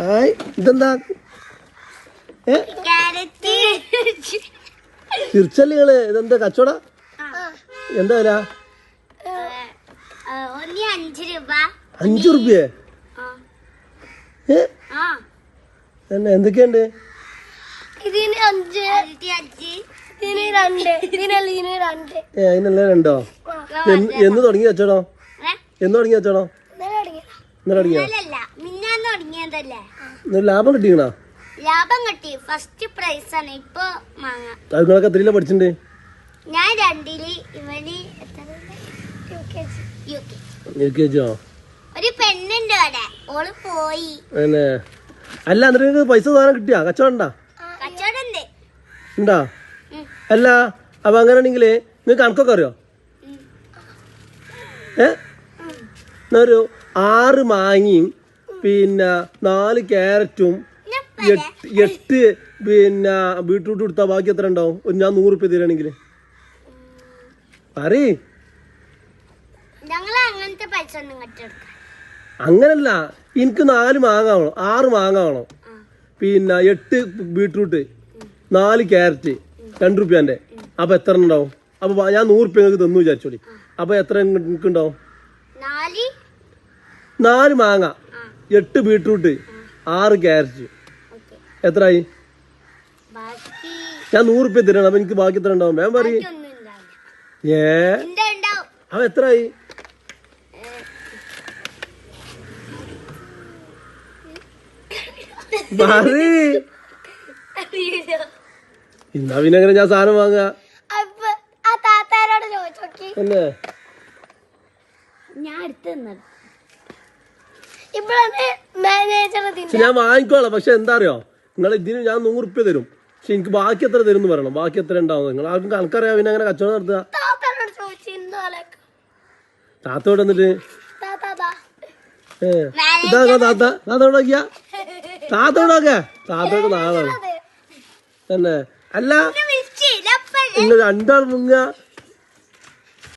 hi ഇതെന്താ തിരിച്ചല്ലികള് ഇതെന്താ കച്ചവട എന്താ വില 5 റുപ്യേ തന്നെ എന്തൊക്കെയുണ്ട് അതിനെല്ലാം രണ്ടോ എന്ന് തുടങ്ങി കച്ചവടോ എന്ന് തുടങ്ങി കച്ചവടോ ലാഭം കിട്ടിക്കണോ ലാഭം കിട്ടി ഫസ്റ്റ് പ്രൈസ് ആണ് ഇപ്പൊ നിങ്ങളൊക്കെ എത്രയിലാ പഠിച്ചിട്ടുണ്ട് ഞാൻ 2-ല് ഇവന് UKG ഒരു പെണ്ണുണ്ട് അവിടെ ഓള് പോയി അല്ല എന്നിട്ട് പൈസ സാധനം കിട്ടിയാ കച്ചവടം ഉണ്ടാ അല്ല അപ്പൊ അങ്ങനെയാണെങ്കില് നിങ്ങൾക്ക് കണക്കൊക്കെ അറിയോ ഒരു 6 മാങ്ങയും പിന്നെ 4 ക്യാരറ്റും 8 പിന്നെ ബീട്രൂട്ട് കൊടുത്താ ബാക്കി എത്ര ഉണ്ടാവും ഞാൻ 100 റുപ്യ തരാണെങ്കിൽ പറ അങ്ങനല്ല എനിക്ക് 4 മാങ്ങ വേണം 6 മാങ്ങ വേണം പിന്നെ 8 ബീട്രൂട്ട് 4 ക്യാരറ്റ് 2 റുപ്യന്റെ അപ്പൊ എത്ര ഉണ്ടാവും അപ്പൊ ഞാൻ 100 റുപ്യ നിങ്ങൾക്ക് തന്നു വിചാരിച്ചോളി അപ്പൊ എത്ര നിങ്ങൾക്ക് ഉണ്ടാവും 4 മാങ്ങ 8 ബീട്രൂട്ട് 6 ക്യാരറ്റ് എത്രയായി ഞാൻ 100 റുപ്യ തരണം അപ്പൊ എനിക്ക് ബാക്കി എത്ര ഉണ്ടാവും ഞാൻ പറയും അപ്പൊ എത്രയായി എന്നാ പിന്നെ എങ്ങനെ ഞാൻ സാധനം വാങ്ങാ അല്ലേ ഞാൻ വാങ്ങിക്കോളാം പക്ഷെ എന്താ അറിയോ നിങ്ങൾ ഇതിന് ഞാൻ 100 റുപ്യ തരും പക്ഷെ എനിക്ക് ബാക്കി എത്ര തരും എന്ന് പറയണം ബാക്കി എത്ര ഉണ്ടാവും നിങ്ങൾ ആർക്കും കണക്കറിയാം പിന്നെ അങ്ങനെ കച്ചവടം നടത്തുക താത്തോടെ എന്നിട്ട് ഇതാക്കാ താത്തോടൊക്കെയാ താത്തോടൊക്കെ താത്തോട് നാളാണ് തന്നെ അല്ല നിങ്ങൾ 2 ആൾ മുങ്ങ